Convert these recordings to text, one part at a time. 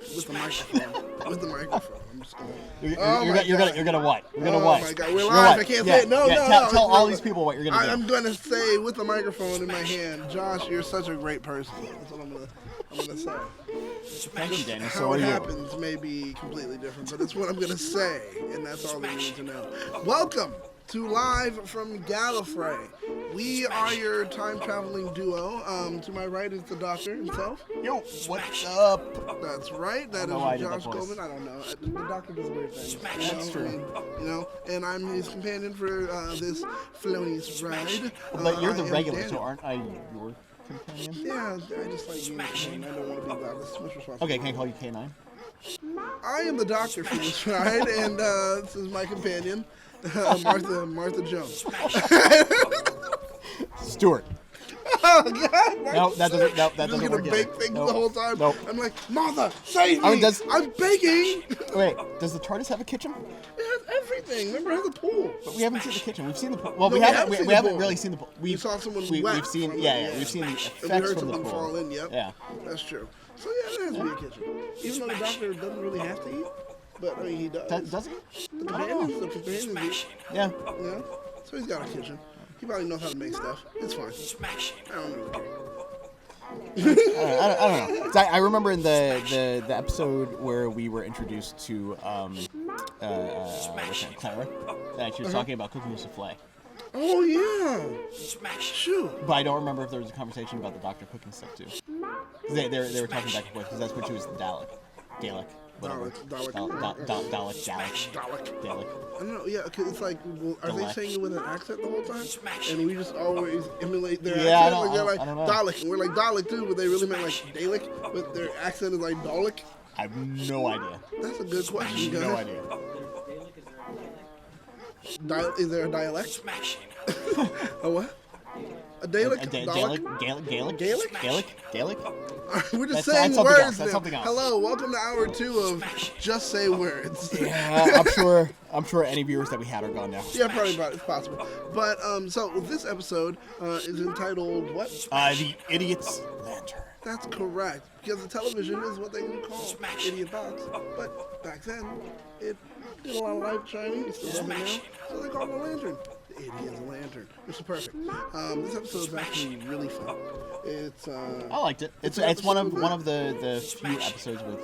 With the microphone. With the microphone. I'm just gonna. You're gonna what? You're gonna oh what? my God, we're live. I can't say it. No. Tell all these people what you're gonna do. I'm gonna say with the microphone in my hand, Josh, you're such a great person. That's what I'm gonna say. Thank you, Daniel. How it happens may be completely different, but it's what I'm gonna say, and that's all they need to know. Welcome to Live from Gallifrey. We are your time-traveling duo. To my right is the Doctor himself. Yo, what's up? That's right. That is Josh Goldman. I don't know. The Doctor does weird things. That's true. And I'm his companion for this felonious ride. But you're the regular, so aren't I your companion? Yeah, I just like you. I don't want to be that. This is much responsibility. Okay, can I call you K9? I am the Doctor for this ride, and this is my companion, Martha Jones. Stuart. Oh God! No, that doesn't work. You're gonna bake things the whole time. Nope. I'm like, Martha, save me! I'm baking. Wait, does the TARDIS have a kitchen? It has everything. Remember, it has a pool. But we haven't seen the kitchen. We've seen the pool. Well, No, we haven't really seen the pool. We saw someone wet. We've seen, we've seen the effects and we heard from the something pool. fall in. Yep. Yeah. That's true. So yeah, there has to be a kitchen. Even though the Doctor doesn't really have to eat, but I mean he does. Does he? The companions eat. Yeah. Yeah. So he's got a kitchen. He probably knows how to make stuff. It's fine. I don't really care. I don't know. I remember in the episode where we were introduced to what's her name, Clara, that she was talking about cooking a souffle. Oh yeah. Shoot. But I don't remember if there was a conversation about the Doctor cooking stuff too. They were talking back and forth because that's when she was the Dalek. Whatever. Dalek. I don't know, yeah, because it's like, well, are they saying it with an accent the whole time? And we just always emulate their accent? Like they're like Dalek, and we're like Dalek too, but they really meant like Dalek, but their accent is like Dalek? I have no idea. That's a good question, guys. No idea. Is there a dialect? A what? A Dalek? Gaelic? We're just That's saying something words else. That's now. something else. Hello, welcome to hour 2 of Just Say Words. Yeah, I'm sure any viewers that we had are gone now. Yeah, probably about it's possible. But so this episode is entitled what? The Idiot's Lantern. That's correct, because the television is what they would call idiot box. But back then, it did a lot of light shining. It still does it now, so they call it a lantern. The Idiot's Lantern, which is perfect. This episode is actually really fun. It's I liked it. It's one of the few episodes with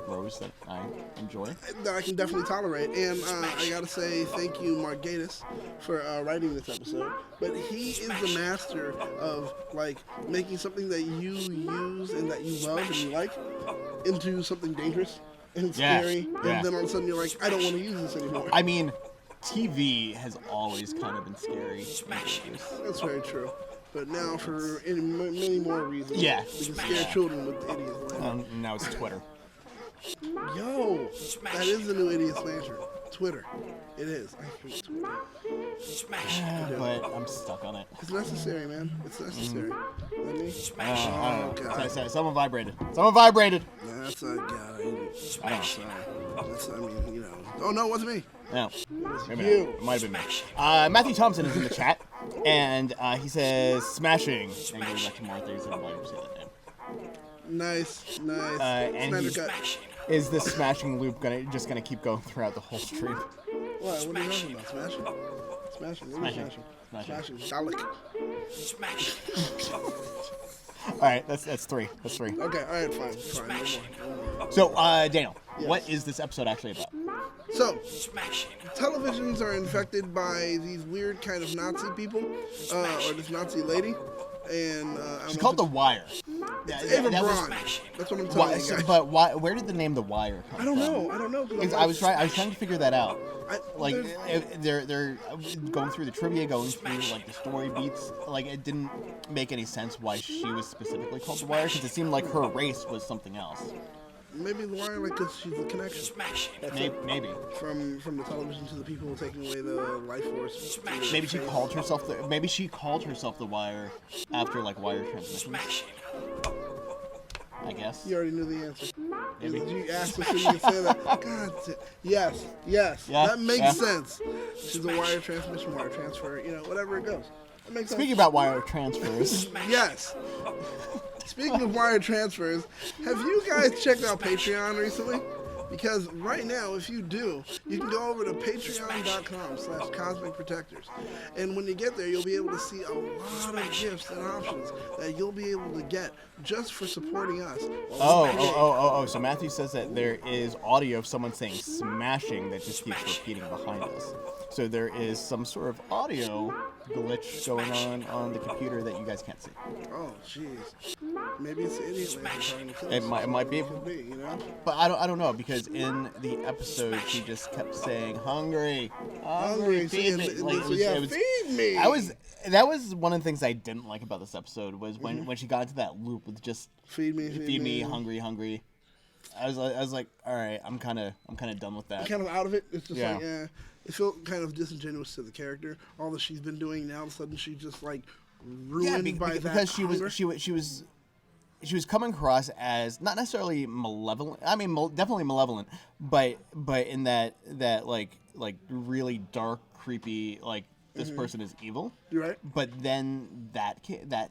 Rose that I enjoy. That I can definitely tolerate. And I gotta say thank you, Mark Gatiss, for writing this episode. But he is the master of like making something that you use and that you love and you like into something dangerous and scary. And then all of a sudden you're like, I don't want to use this anymore. I mean, TV has always kind of been scary. That's very true. But now for many more reasons, we can scare children with the Idiot's Lantern. Now it's Twitter. Yo, that is the new Idiot's Lantern. Twitter. It is. I hate Twitter. But I'm stuck on it. It's necessary, man. It's necessary. Let me. I don't know. God. Someone vibrated. That's a God. I don't know. Sorry. I mean, you know. Oh no, it wasn't me. No. It might have been me. Matthew Thompson is in the chat, and he says smashing, and goes back to Martha. He's going to say that name. Nice. And is this smashing loop just gonna keep going throughout the whole stream? What are you talking about? Smashing. Dalek. All right, that's three. Okay, all right, fine. No more. So, Daniel, what is this episode actually about? So, televisions are infected by these weird kind of Nazi people, or this Nazi lady, and she's called The Wire. It's Ava Braun. That's what I'm telling you guys. But why? Where did the name The Wire come from? I don't know. I was trying to figure that out. They're going through the trivia, going through like the story beats. Like it didn't make any sense why she was specifically called The Wire, because it seemed like her race was something else. Maybe The Wire, like, because she's the connection. Maybe. From the television to the people taking away the life force. Maybe she called herself The Wire after like wire transmissions. I guess. You already knew the answer. Maybe. You asked us so you could say that. God, yes. Yeah, that makes sense. She's a wire transmission, wire transfer, whatever it goes. That makes Speaking sense. about wire transfers. Yes. Speaking of wire transfers, have you guys checked out Patreon recently? Because right now, if you do, you can go over to patreon.com/cosmicprotectors. And when you get there, you'll be able to see a lot of gifts and options that you'll be able to get just for supporting us. So Matthew says that there is audio of someone saying smashing that just keeps repeating behind us. So there is some sort of audio glitch going on the computer that you guys can't see. Oh, jeez. Maybe it's the idiot lady trying to kill us. It might be. It could be, you know? But I don't know, because in the episode she just kept saying hungry, feed me. Feed me. That was one of the things I didn't like about this episode was when she got into that loop with just feed me, hungry. I was like, all right, I'm kind of done with that. I'm kind of out of it. It's just like, yeah. It felt kind of disingenuous to the character. All that she's been doing now, all of a sudden she's just like ruined by that. Because she was coming across as not necessarily malevolent. I mean, definitely malevolent, but in that like really dark, creepy, like this person is evil. You're right. But then that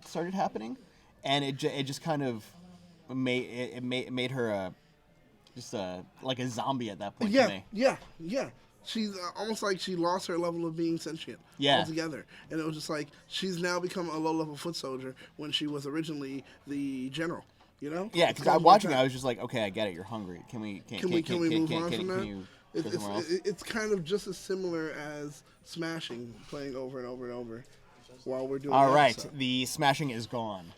started happening, and it just kind of made her like a zombie at that point. Yeah. She's almost like she lost her level of being sentient altogether. And it was just like she's now become a low-level foot soldier when she was originally the general, you know? Yeah, because I'm watching it, I was just like, okay, I get it, you're hungry. Can we move on from that? It's kind of just as similar as Smashing, playing over and over and over while we're doing All right, the Smashing is gone.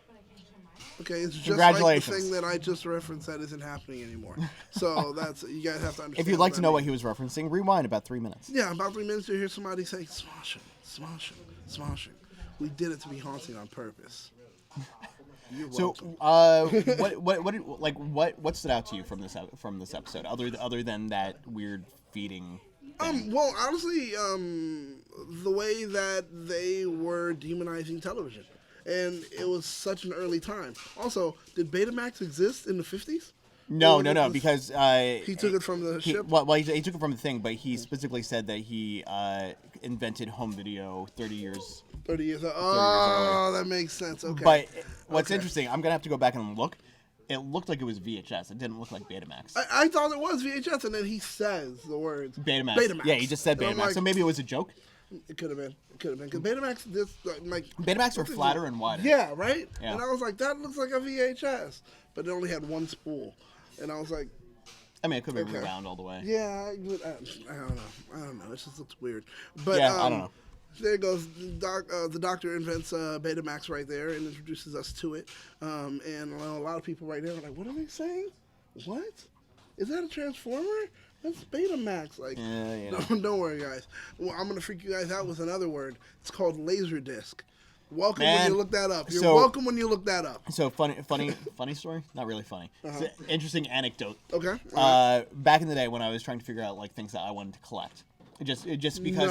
Okay, it's just like the thing that I just referenced that isn't happening anymore. So that's, you guys have to understand. If you'd like to know what he was referencing, rewind about 3 minutes. Yeah, about 3 minutes to hear somebody say, smashing. We did it to be haunting on purpose. You're welcome. what stood out to you from this episode, other than that weird feeding thing? Well, honestly, the way that they were demonizing television. And it was such an early time. Also, did Betamax exist in the 50s? No, because he took it from the ship. Well, he took it from the thing, but he specifically said that he invented home video 30 years. 30 years. Oh, that makes sense. Okay. But what's interesting, I'm gonna have to go back and look. It looked like it was VHS. It didn't look like Betamax. I thought it was VHS, and then he says the words Betamax. Yeah, he just said Betamax. Like, so maybe it was a joke. It could have been. Because Betamax, Betamax were flatter and wider. Yeah, right? Yeah. And I was like, that looks like a VHS. But it only had one spool. And I was like... I mean, it could be rewound all the way. Yeah, I don't know. It just looks weird. But, yeah, I don't know. There goes. The doctor invents Betamax right there and introduces us to it. And a lot of people right now are like, what are they saying? What? Is that a Transformer? That's Betamax. Like, don't worry, guys. Well, I'm going to freak you guys out with another word. It's called Laserdisc. Welcome when you look that up. You're welcome when you look that up. So, funny story? Not really funny. It's an interesting anecdote. Okay. Back in the day when I was trying to figure out, like, things that I wanted to collect. Just because,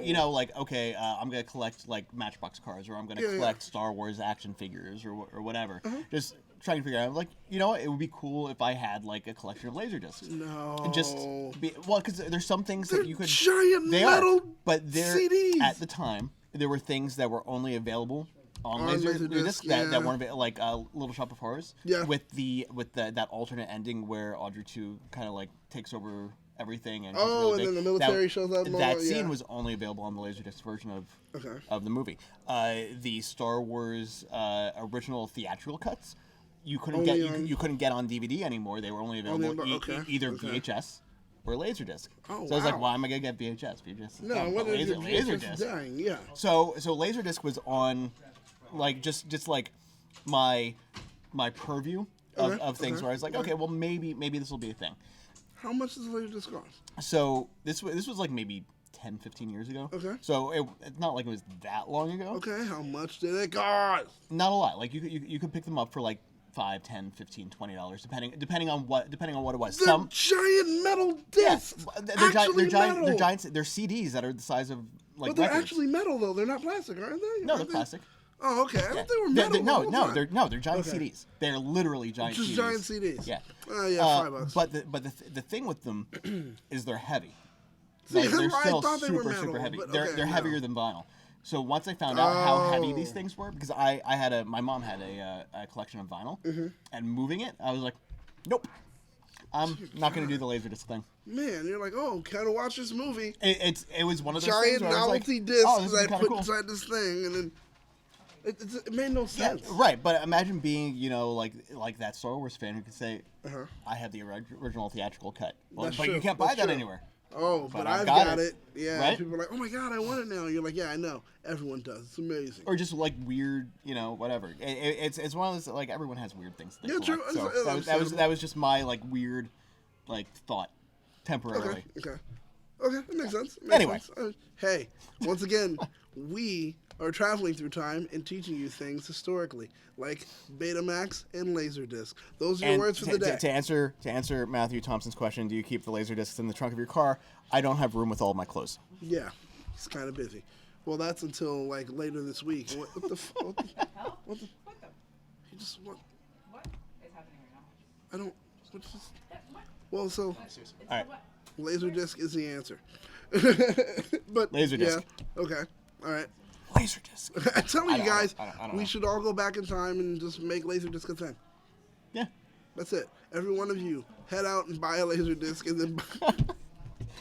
you know, like, okay, I'm going to collect, like, Matchbox cars, or I'm going to collect Star Wars action figures, or whatever. Just trying to figure out, like, you know, it would be cool if I had, like, a collection of Laserdiscs. No. Because there's some things that you could... giant metal but CDs. At the time, there were things that were only available on Laserdisc that weren't like Little Shop of Horrors. Yeah. With that alternate ending where Audrey 2 kind of like takes over everything and and then the military shows up. That scene was only available on the Laserdisc version of the movie. The Star Wars original theatrical cuts you couldn't get on DVD anymore. They were only available either VHS or Laserdisc. Oh, so I was like, why am I gonna get VHS? Laserdisc. Dying, yeah. So Laserdisc was on, like just like my purview of things where I was like, okay, well maybe this will be a thing. How much does Laserdisc cost? So this was like maybe 10, 15 years ago. Okay. So it's not like it was that long ago. Okay. How much did it cost? Not a lot. Like you could pick them up for like $5, $10, $15, $20, depending on what it was. They're giant metal discs. Yeah, they're giant. They're CDs that are the size of like. But they're records. Actually metal though. They're not plastic, aren't they? No, they're plastic. Oh, okay. I thought they were metal. They're giant CDs. They're literally giant CDs. Just giant CDs. Yeah. Yeah, $5. But the thing with them is they're heavy. See, they're still I thought they were super metal, heavy. But they're heavier than vinyl. So once I found out how heavy these things were, because my mom had a collection of vinyl, and moving it, I was like, nope, I'm not going to do the Laserdisc thing. Man, you're like, oh, kind of watch this movie. It was one of those giant things where novelty I was like, discs oh, this that is I kind put of cool. inside this thing, and then it made no sense. Yeah, right, but imagine being, like that Star Wars fan who could say, I have the original theatrical cut. Well, That's but true. you can't buy That's that true. anywhere. Oh, but I've got it. Yeah, right? people are like, oh my god, I want it now. You're like, yeah, I know. Everyone does. It's amazing. Or just like weird, whatever. It's one of those, like, everyone has weird things that they Yeah, collect. true. So that was just my like weird thought temporarily. Okay, that makes sense. Anyway. Hey, once again, we are traveling through time and teaching you things historically, like Betamax and Laserdisc. Those are your words for the day. To answer Matthew Thompson's question, do you keep the Laserdiscs in the trunk of your car? I don't have room with all of my clothes. Yeah, he's kind of busy. Well, that's until like later this week. What the? He just what? What is happening right now? I don't. What's this? Well, so All right. Laserdisc is the answer. But Laserdisc. Yeah. Okay. All right. Laserdisc. I'm telling you guys, I don't we know. should all go back in time and just make Laserdisc a thing. Yeah. That's it. Every one of you, head out and buy a Laserdisc and then.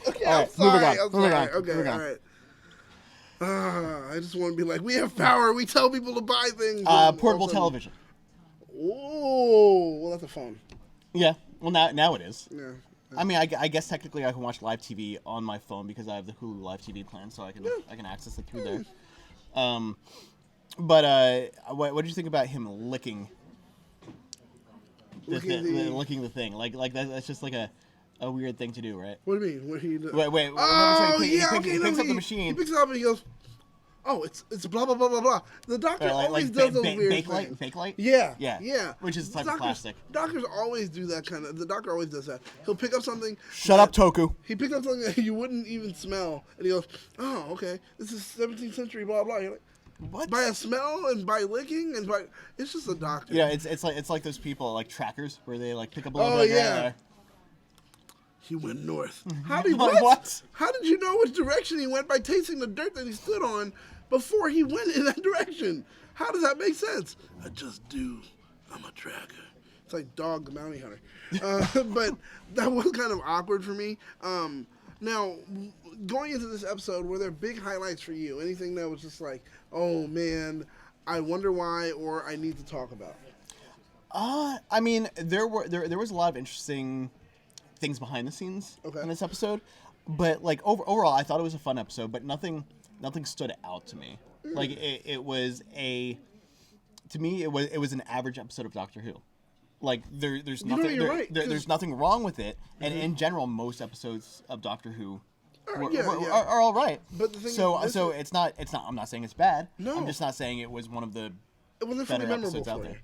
Okay, All I'm right, sorry. moving on. Okay, Moving on. all right. I just want to be like, we have power. We tell people to buy things. Portable television. Oh, well, that's a phone. Yeah. Well, now it is. Yeah. I mean, I guess technically I can watch live TV on my phone because I have the Hulu live TV plan, so I can access it through there. But what did you think about him licking the thing? Like that's just like a weird thing to do, right? What do you mean? What he do? Wait. Oh, he yeah. picks, Okay, he no, picks up the machine. He picks it up and he goes, oh, it's blah, blah, blah, blah, blah. The doctor always does those weird things. Fake light? Yeah. Which is a type of plastic. Doctors always do that kind of. The doctor always does that. He'll pick up something. Shut up, Toku. He picks up something that you wouldn't even smell, and he goes, oh, okay, this is 17th century, blah, blah. You're like, What? by a smell and by licking and by. It's just a doctor. Yeah, it's like those people like trackers where they like pick up a little bit. Yeah. He went north. How did he What? How did you know which direction he went by tasting the dirt that he stood on before he went in that direction? How does that make sense? I just do. I'm a tracker. It's like Dog the Bounty Hunter. But that was kind of awkward for me. Now, going into this episode, were there big highlights for you? Anything that was just like, oh man, I wonder why, or I need to talk about? I mean, there was a lot of interesting things behind the scenes in this episode, but like overall, I thought it was a fun episode, but nothing stood out to me. Like it was to me it was an average episode of Doctor Who. Like there's nothing there's nothing wrong with it, and in general, most episodes of Doctor Who are all right. But the thing so it's not. I'm not saying it's bad. No. I'm just not saying it was one of the it wasn't better fully memorable episodes out for there. you.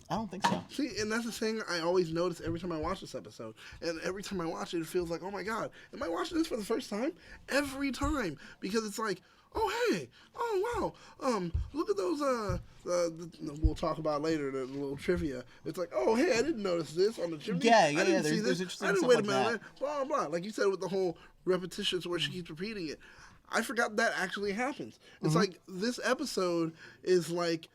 I don't think so. See, and that's the thing I always notice every time I watch this episode. And every time I watch it, it feels like, oh my God, am I watching this for the first time? Every time. Because it's like, oh, hey, oh, wow, look at those, we'll talk about later, the little trivia. It's like, oh, hey, I didn't notice this on the chimney. Yeah, I didn't see there's this. interesting I didn't stuff wait like a minute, that. blah, blah. Like you said with the whole repetitions where she keeps repeating it. I forgot that actually happens. It's like this episode is like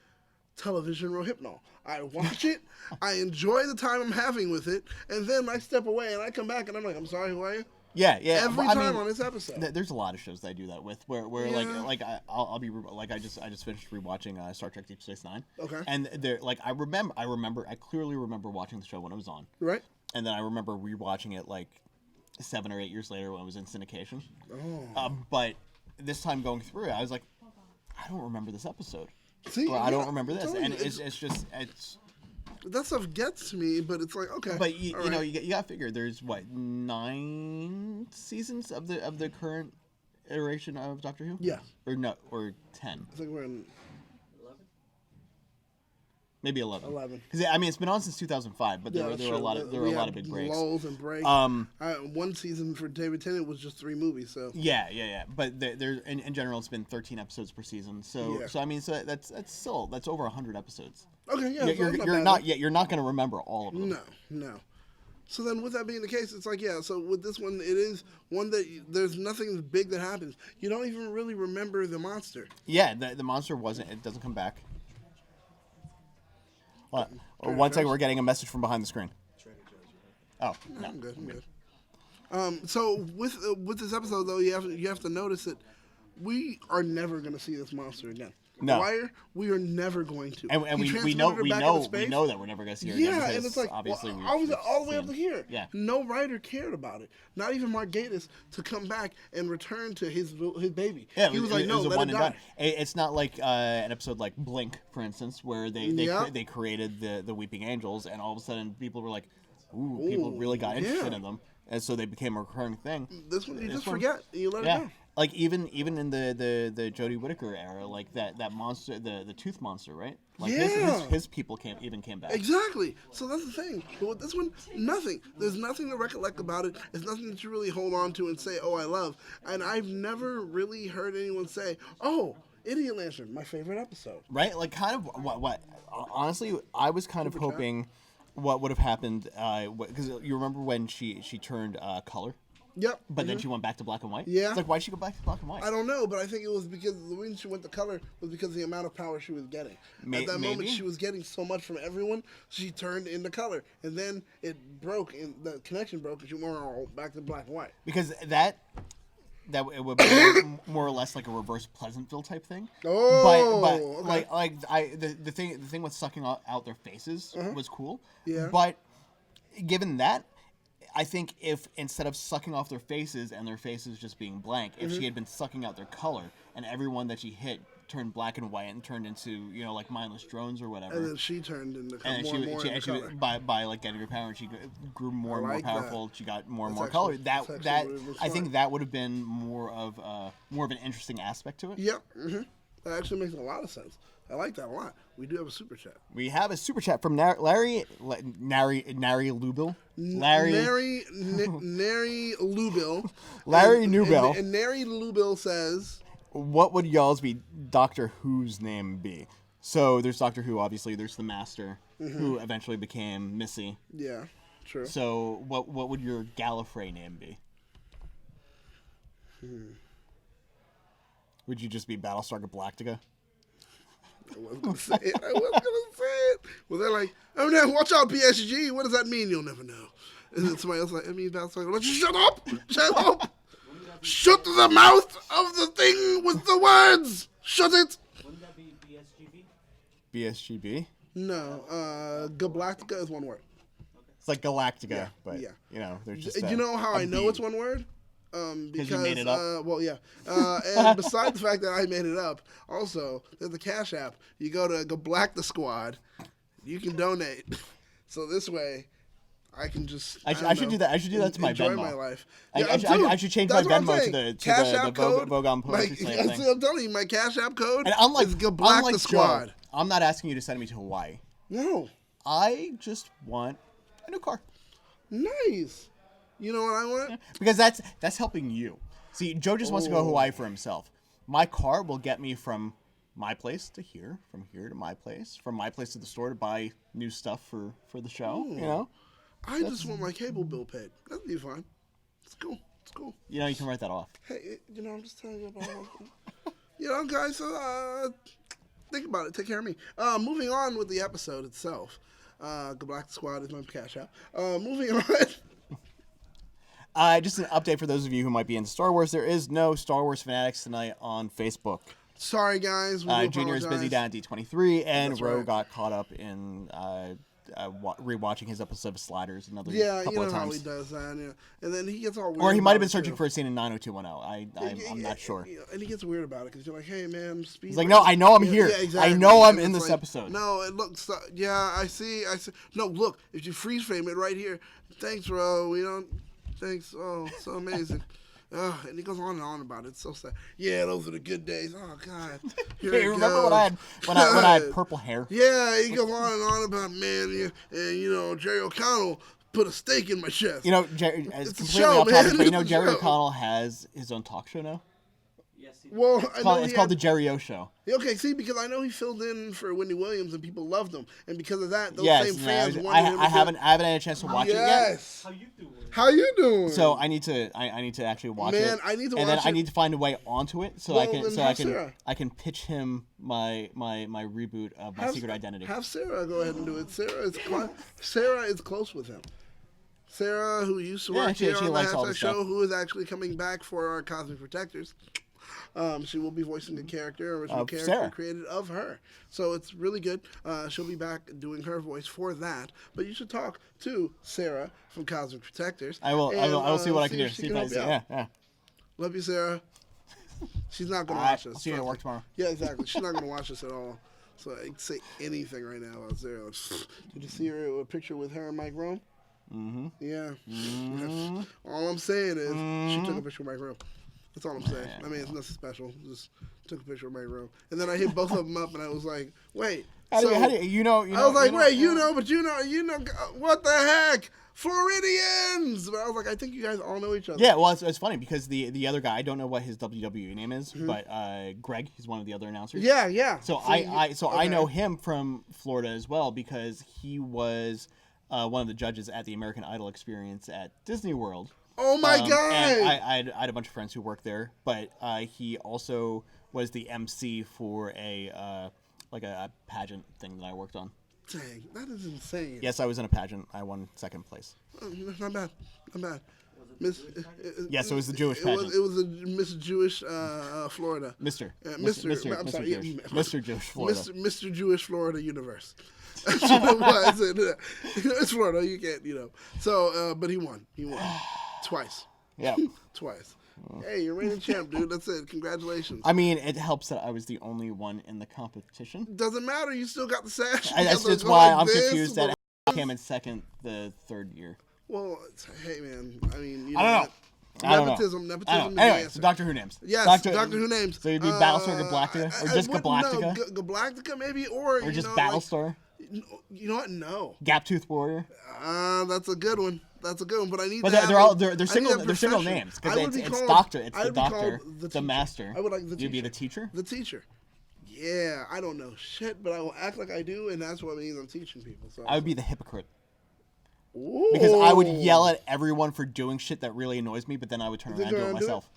television rohypnol. I watch it, I enjoy the time I'm having with it, and then I step away and I come back and I'm like, I'm sorry, who are you? Yeah. Every time on this episode. There's a lot of shows that I do that with, where like I'll be like I just finished rewatching Star Trek Deep Space Nine. Okay. And I clearly remember watching the show when it was on. Right. And then I remember rewatching it like 7 or 8 years later when it was in syndication. Oh. But this time going through it, I was like, I don't remember this episode. See, I don't remember this, totally. and it's just that stuff gets to me, but it's like, okay. But you know, you got to figure there's 9 seasons of the current iteration of Doctor Who. Yeah. Or 10. I think we're in Maybe 11. 11. Because I mean, it's been on since 2005, but there were a lot of big breaks. Lulls and breaks. One season for David Tennant was just 3 movies, so. Yeah. But there in general, it's been 13 episodes per season. So I mean, that's over 100 episodes. Okay, yeah. You're not going to remember all of them. No. So then, with that being the case, it's like, yeah, so with this one, it is one that there's nothing big that happens. You don't even really remember the monster. Yeah, the monster it doesn't come back. What? One second, we're getting a message from behind the screen. Oh, no. I'm good. So with this episode, though, you have to notice that we are never going to see this monster again. No. Wire, we are never going to. And we know that we're never going to see her again. Yeah, and it's like, obviously, all the way up to here. Yeah. No writer cared about it. Not even Mark Gatiss to come back and return to his baby. Yeah, he was like, no, it was let it die. It's not like an episode like Blink, for instance, where they created the Weeping Angels, and all of a sudden people were like, ooh, people really got interested in them, and so they became a recurring thing. This one, you just forget. You let it go. Like even in the Jodie Whittaker era, like that monster, the tooth monster, right? Like his people came back. Exactly. So that's the thing. But with this one, nothing. There's nothing to recollect about it. It's nothing that you really hold on to and say, oh, I love. And I've never really heard anyone say, oh, Idiot Lantern, my favorite episode. Right? Like kind of what honestly, I was kind of hoping what would have happened because you remember when she turned color. Yep. But then she went back to black and white? Yeah. It's like, why'd she go back to black and white? I don't know, but I think it was because the reason she went to color was because of the amount of power she was getting. At that moment, she was getting so much from everyone, she turned into color. And then it broke, and the connection broke, and she went back to black and white. Because that it would be more or less like a reverse Pleasantville type thing. Oh, but okay. the thing with sucking out their faces was cool. Yeah. But given that, I think if instead of sucking off their faces and their faces just being blank, if she had been sucking out their color and everyone that she hit turned black and white and turned into, like mindless drones or whatever. And then she turned into color. By like getting her power, and she grew more and more powerful. That. She got more and more color. I think that would have been more of an interesting aspect to it. Yep. Mm-hmm. That actually makes a lot of sense. I like that a lot. We do have a super chat. We have a super chat from Larry Lubil. Nary Lubil. Larry Newbill. And Nary Lubil says, what would y'all's be Doctor Who's name be? So there's Doctor Who, obviously. There's the Master, who eventually became Missy. Yeah, true. So what would your Gallifrey name be? Would you just be Battlestar Galactica? I was going to say it. Well, they're like, oh no, watch out, PSG. What does that mean? You'll never know. And then somebody else like, it means Battlestar Galactica. Shut up! Shut up! Shut the mouth of the thing with the words! Shut it! Wouldn't that be BSGB? BSGB? No, Galactica is one word. It's like Galactica, but there's just you know how I know it's one word? Because you made it up? And besides the fact that I made it up, also, there's the Cash App. You go to Galactica Squad, you can donate. So this way, I can just... I should do that. I should do that to my Venmo. Enjoy my life. I should change my Venmo to the Vogon I'm Poetry thing. telling you, my Cash App code is Galactica unlike Squad. Joe, I'm not asking you to send me to Hawaii. No. I just want a new car. Nice. You know what I want? Yeah, because that's helping you. See, Joe just wants to go to Hawaii for himself. My car will get me from my place to here, from here to my place, from my place to the store to buy new stuff for the show. Ooh. I just want my cable bill paid. That'd be fine. It's cool. You can write that off. Hey, I'm just telling you about guys, think about it. Take care of me. Moving on with the episode itself. Galactica Squad is my Cash App. Moving on. Just an update for those of you who might be into Star Wars. There is no Star Wars Fanatics tonight on Facebook. Sorry, guys. Junior is busy down at D23, and That's Ro right. got caught up in rewatching his episode of Sliders another couple of times. How he does that. Yeah. And then he gets all weird. Or he might have been searching for a scene in 90210. I'm not sure. And he gets weird about it because you're like, hey, man, speed. He's like, no, I know I'm here. Yeah, exactly. I know I'm in this episode. No, it looks. Yeah, I see. No, look, if you freeze frame it right here. Thanks, Ro. We don't. Thanks. Oh, so amazing. And he goes on and on about it. It's so sad. Yeah, those are the good days. Oh God. Hey, remember when I had purple hair? Yeah, he goes on and on about man, and Jerry O'Connell put a stake in my chest. Jerry, it's completely off topic, but Jerry O'Connell has his own talk show now. Yeah. Yes, he Well, It's called the Jerry O Show. Okay, see, because I know he filled in for Wendy Williams and people loved him, and because of that, those Yes, same fans no, wanted him. I haven't had a chance to watch it yet. Yes. How you doing? How you doing? So I need to actually watch it. Man, I need to and watch then I it. need to find a way onto it so Well, I can then have Sarah. I can pitch him my reboot of My Secret Identity. Have Sarah go ahead and do it. Sarah is close with him. Sarah, who used to work here she on the likes all Hashtag this Show, stuff. who is actually coming back for our Cosmic Protectors. She will be voicing the character, original character Sarah. created of her. So it's really good. She'll be back doing her voice for that. But you should talk to Sarah from Cosmic Protectors. I will see what I can do. if she See can if I help you out. yeah. Love you, Sarah. She's not going to All watch right, this. I'll see you at trust work me. tomorrow. Yeah, exactly. She's not going to watch this at all. So I can say anything right now about Sarah. Did you see her a picture with her and Mike Rome? Mm-hmm. Yeah. Mm-hmm. All I'm saying is she took a picture with Mike Rome. That's all I'm saying. I mean, it's nothing special. Just took a picture of Mike Rome. And then I hit both of them up, and I was like, wait. How do you know? I was like, wait, but you know, what the heck? Floridians! But I was like, I think you guys all know each other. Yeah, well, it's funny because the other guy, I don't know what his WWE name is, but Greg, he's one of the other announcers. Yeah. So I know him from Florida as well because he was one of the judges at the American Idol experience at Disney World. Oh my God! And I had a bunch of friends who worked there, but he also was the MC for a pageant thing that I worked on. Dang, that is insane. Yes, I was in a pageant. I won second place. Not bad. Yes, it was the Jewish pageant. It was a Miss Jewish Florida. Mr. Mr. Jewish Florida. Mr. Jewish Florida Universe. That's what it was. And, it's Florida. You can't, So, but he won. Twice. Yeah. Twice. Hey, you're reigning champ, dude. That's it. Congratulations. I mean, it helps that I was the only one in the competition. Doesn't matter. You still got the sash. That's why I'm confused that I came in second the third year. Well, hey, man. I mean, I don't know. Nepotism Anyway, is the answer. so Doctor Who names. Yes, Doctor Who names. So you'd be Battlestar Galactica? Or just Galactica? No, Galactica maybe, or just Battlestar? You know what? No. Gaptooth Warrior? That's a good one. But I need. But they're single names because it's Doctor. It's the Doctor, the Master. I would like the teacher. You'd be the teacher. The teacher. Yeah, I don't know shit, but I will act like I do, and that's what means I'm teaching people. So I would be the hypocrite. Ooh. Because I would yell at everyone for doing shit that really annoys me, but then I would turn around and do it myself.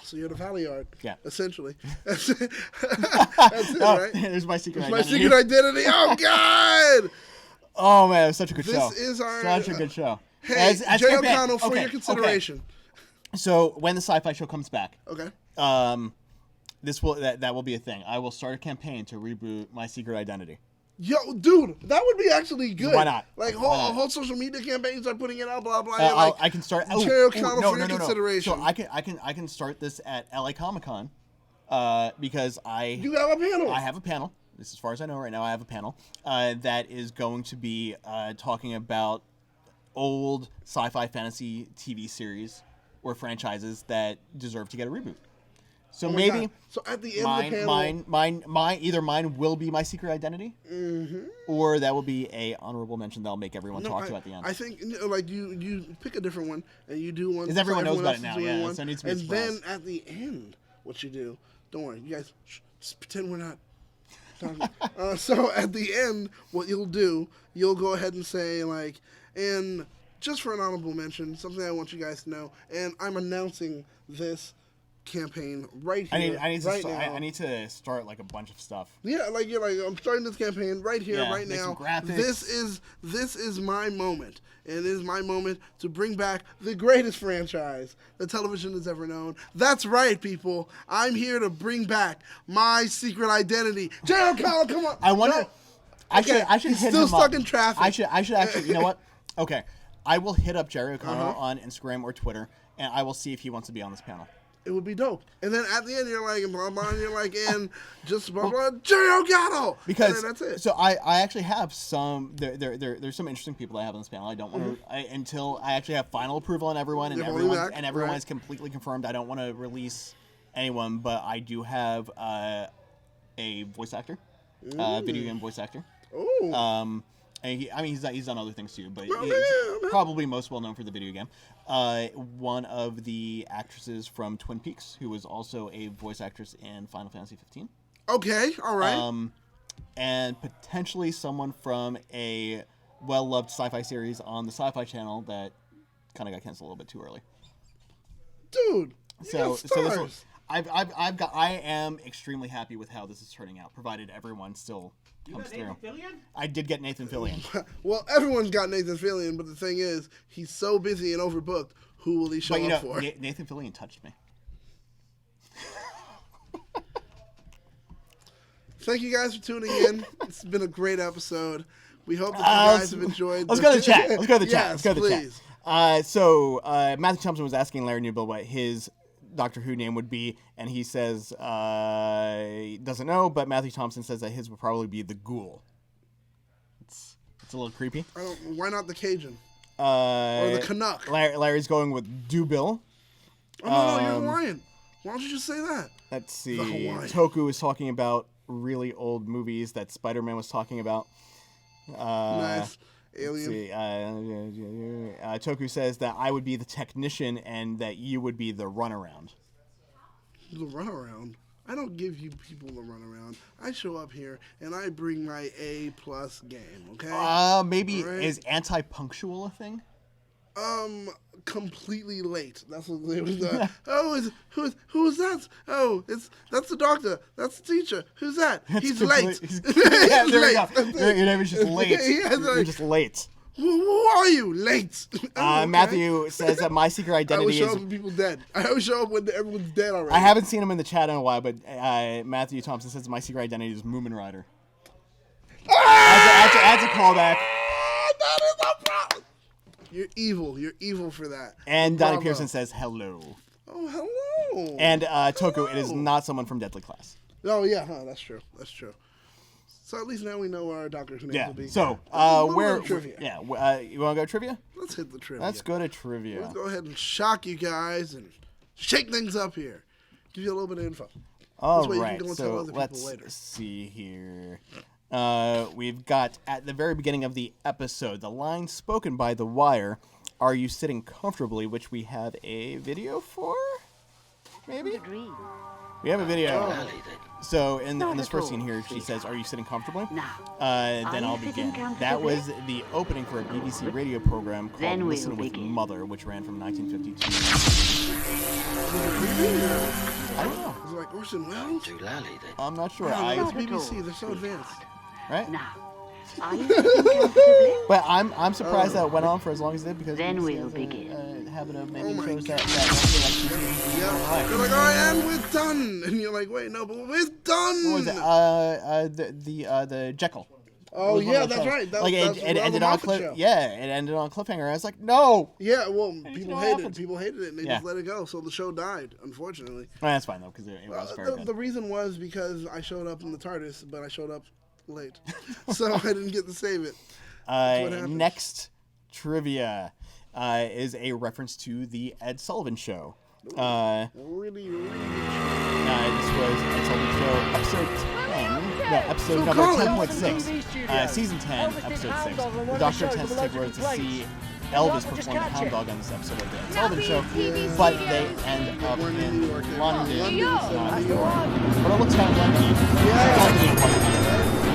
So you're the Valleyard. Yeah. Essentially. That's it, right? There's my secret My identity. secret identity. Oh, God! Oh, man, it was such a good show. This is our... Such a good show. Hey, Jay O'Connell, for your consideration. Okay. So, when the sci-fi show comes back... Okay. That will be a thing. I will start a campaign to reboot My Secret Identity. Yo, dude, that would be actually good. Why not? Like whole social media campaigns are putting it out, blah blah. I can start. Jay O'Connell for your consideration. So I can start this at LA Comic-Con, because you have a panel. I have a panel. This, as far as I know right now, I have a panel that is going to be talking about old sci-fi fantasy TV series or franchises that deserve to get a reboot. So maybe so at the end of the panel, either mine will be My Secret Identity, or that will be a honorable mention that I'll make everyone talk to at the end. I think like you pick a different one and you do one. Because everyone knows about it now, yeah. One, so it needs to be a surprise. then at the end, what you do? Don't worry, you guys. Just pretend we're not. So at the end, what you'll do, you'll go ahead and say like, and just for an honorable mention, something I want you guys to know, and I'm announcing this campaign right here. I need to start like a bunch of stuff. Yeah, like you're like, I'm starting this campaign right here, right make now. some graphics. This is my moment, and it is my moment to bring back the greatest franchise that television has ever known. That's right, people. I'm here to bring back My Secret Identity. Jay O'Connell, come on. I wonder. No. I should He's hit still him stuck up. in traffic. I should actually. You know what? Okay, I will hit up Jerry O'Connell on Instagram or Twitter, and I will see if he wants to be on this panel. It would be dope. And then at the end, you're like, blah, blah, and you're like, and just blah, blah, Jerry O'Connell! Because, that's it. So I actually have some, there's some interesting people I have on this panel. I don't want to, until I actually have final approval on everyone, and everyone is completely confirmed, I don't want to release anyone, but I do have a voice actor, video game voice actor. Ooh. And he's done other things too, but Oh, he's man. probably most well known for the video game. One of the actresses from Twin Peaks, who was also a voice actress in Final Fantasy 15. Okay, all right. And potentially someone from a well-loved sci-fi series on the Sci-Fi Channel that kind of got canceled a little bit too early. Dude, So I am extremely happy with how this is turning out, provided everyone still comes through. Nathan Fillion? I did get Nathan Fillion. Well, everyone's got Nathan Fillion, but the thing is, he's so busy and overbooked. Who will he show up for? Nathan Fillion touched me. Thank you guys for tuning in. It's been a great episode. We hope that you guys have enjoyed. Let's go to the chat. Let's go to the chat. Yes, Let's go to the please. chat. So Matthew Thompson was asking Larry Newbill what his Doctor Who name would be, and he says he doesn't know, but Matthew Thompson says that his would probably be the Ghoul. It's a little creepy. Why not the Cajun? Or the Canuck? Larry's going with Dubill. Oh, no, you're Hawaiian. Why don't you just say that? Let's see. The Hawaiian. Toku is talking about really old movies that Spider-Man was talking about. Nice. Alien. See, Toku says that I would be the technician and that you would be the runaround. The runaround? I don't give you people the runaround. I show up here and I bring my A+ game, okay? Maybe Right. Is anti-punctual a thing? Completely late. That's what it was. Who is that? Oh, that's the doctor. That's the teacher. Who's that? He's late. Yeah, there we late. go. Your name is just late. Yeah, You're just late. Who are you? Late. Okay. Matthew says that my secret I always identity show is... up when people dead. I always show up when everyone's dead already. I haven't seen him in the chat in a while, but Matthew Thompson says my secret identity is Moomin Rider. That's a callback. That is a problem. You're evil. You're evil for that. And Donnie Bravo. Pearson says hello. Oh, hello. And Toku, it is Hello. not someone from Deadly Class. Oh, yeah. Huh, that's true. That's true. So at least now we know where our Doctor Who names Yeah. will be. So, Where trivia? Yeah. You want to go trivia? Let's hit the trivia. Let's go to trivia. Let's go ahead and shock you guys and shake things up here. Give you a little bit of info. All This way you right. can go and tell So other people let's later. see here. We've got at the very beginning of the episode the line spoken by The Wire. Are you sitting comfortably? Which we have a video for. Maybe we have a video. So in this first scene here, she says, "Are you sitting comfortably?" Then I'll begin. That was the opening for a BBC radio program called Listen with Mother, which ran from 1952. I don't know. Is it like Orson Welles? I'm not sure. It's BBC. They're so advanced. Right? Are you sitting comfortably? But I'm surprised that it went on for as long as it did because Then BBC we'll has begin. a habit of making Oh my shows that God. don't feel like TV Yeah. in real life. They're like, oh, and we're done. And you're like, wait, no, but we're done. What was it? The Jekyll. Oh, was one yeah, of the that's shows. right. Like That's it Ralph ended on a Moffat show. Yeah, it ended on a cliffhanger. I was like, no. Yeah, well, you people know what hated it. happens? People hated it, and they Yeah. just let it go. So the show died, unfortunately. Well, that's fine though because it was very The good. reason was because I showed up in the TARDIS, but I showed up late. So I didn't get to save it. what happens. Next trivia is a reference to the Ed Sullivan Show. Really, really. This was Ed Sullivan Show episode 10. No, episode Phil number Collins. 10.6. Season 10, episode 6. The Doctor attempts to take orders to see Elvis perform the Hound Dog on this episode of the Ed Sullivan Show, but they end up We're in in New York. London. London. not New New York. York. But it looks kind of London. Yeah. London and London.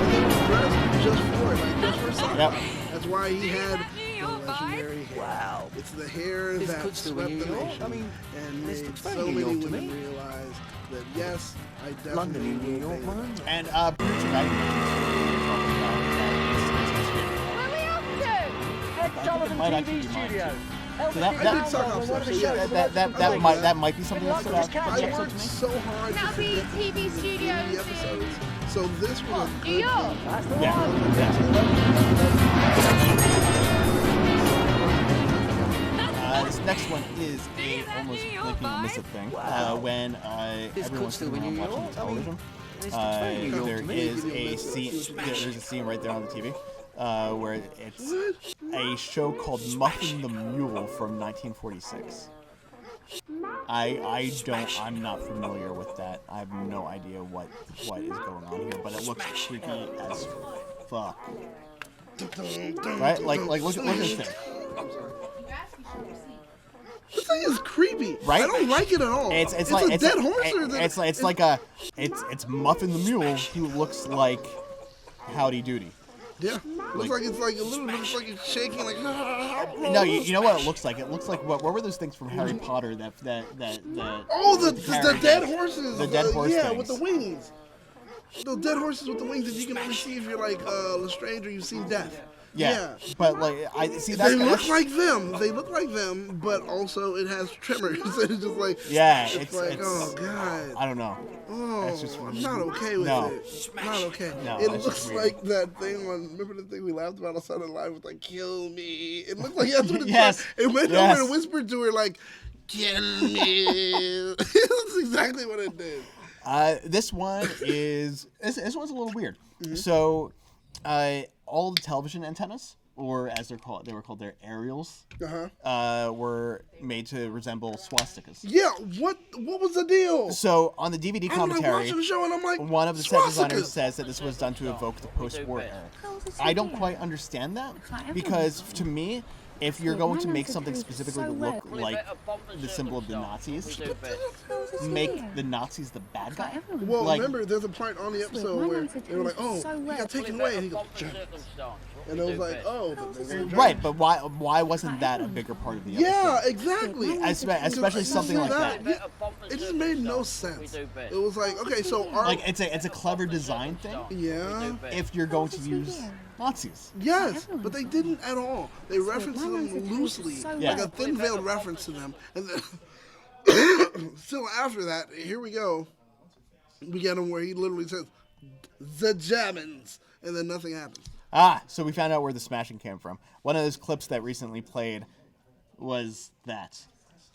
And they were dressed just for it, like just for summer. Yep. That's why he had the legendary hair. Wow. It's the hair that could still swept be the New York. nation I mean, and this made looks very so New many York to women me. realize that yes, I definitely London in New will York, pay man. that. And producer Maddie mentions talking about that it's his favorite. Where are we off to? Ed Sullivan might TV actually be mine, studio. too. Elvis So that- did that- Hound Dog on one of the So shows yeah, for the local that might be something that stood out from the I episode worked to me. so hard to That'll be forget TV the studios. episodes. So this was a New good York. thing. That's the Yeah. one. This next one is a almost blinking and miss it thing. When This everyone's could still be sitting New around watching York. television, This looks very New York there to me. is a scene. There's a scene right there on the TV where it's a show called Muffin the Mule from 1946. I'm not familiar with that. I have no idea what is going on here, but it looks creepy as fuck. right? Like look at this thing. This thing is creepy. Right? I don't like it at all. It's a dead horse. It's Muffin the Mule who looks like Howdy Doody. Yeah, looks like it's like a little bit. Looks like it's shaking. Like no, you know what it looks like? It looks like what were those things from Harry Potter that oh the dead horses. The dead horse yeah, things. with the wings. The dead horses with the wings that you can only see if you're like Lestrange or you've seen Death. Yeah, but like I see that they look like them. They look like them, but also it has tremors. It's just like it's like oh god. I don't know. Oh, I'm not okay with it. Not okay. No, it looks like that thing on. Remember the thing we laughed about on Sunday Live with like "kill me." It looked like that's what it yes. It went over and whispered to her like "kill me." That's exactly what it did. This one is this one's a little weird. Mm-hmm. So, all the television antennas, or as they were called their aerials, were made to resemble swastikas. Yeah, what was the deal? So on the DVD commentary, I'm watching the show and I'm like, one of the set designers says that this was done to evoke the post-war era. I don't quite understand that because to me, if you're going to make something specifically to look like the symbol of the Nazis, make the Nazis the bad guy. Well, remember, there's a part on the episode where they were like, "Oh, he got taken away," and he goes, and it was like, "Oh, right." But why wasn't that a bigger part of the episode? Yeah, exactly. Especially something like that. It just made no sense. It was like, okay, so like it's a clever design thing. Yeah. If you're going to use Nazis. Yes, but they didn't at all. They referenced them loosely, like a thin-veiled reference to them, and then still after that, here we go. We get him where he literally says, "the Germans," and then nothing happens. So we found out where the smashing came from. One of those clips that recently played was that.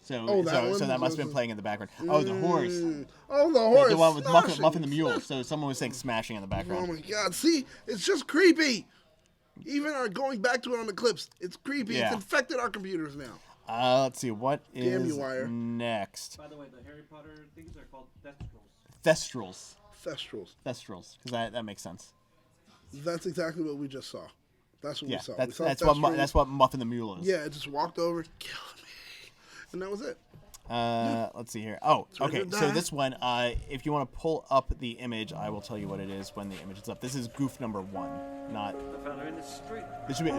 So that must have been playing in the background. Oh, the horse. Oh, the horse. The one with Muffin the Mule. So someone was saying smashing in the background. Oh my God! See, it's just creepy. Even going back to it on the clips, it's creepy. Yeah. It's infected our computers now. Let's see what is next. By the way, the Harry Potter things are called Thestrals. Thestrals. Because that makes sense. That's exactly what we just saw. That's what we saw. That's what Muffin the Mule is. Yeah, it just walked over, killed me, and that was it. Let's see here. Oh, okay. So this one, if you want to pull up the image, I will tell you what it is when the image is up. This is goof number 1, not. The fella in the street. This should be.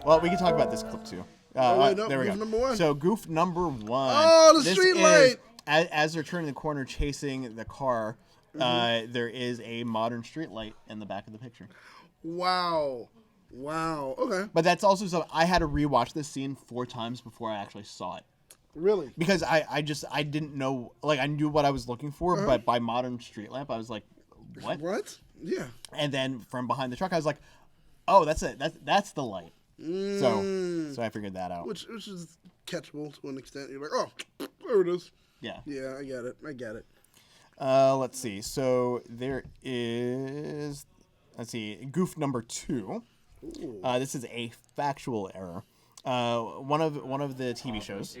Well, we can talk about this clip too. There we go. Number 1. So goof number 1. Oh, the street light. As they're turning the corner, chasing the car, there is a modern street light in the back of the picture. Wow. Okay. But that's also something I had to rewatch this scene 4 times before I actually saw it. Really? Because I didn't know, like I knew what I was looking for, but by modern street lamp I was like, what? What? Yeah. And then from behind the truck I was like, oh, that's it. That's the light. So I figured that out. Which is catchable to an extent. You're like, oh, there it is. Yeah. Yeah, I get it. Let's see. So there is, goof number 2. This is a factual error. One of the TV shows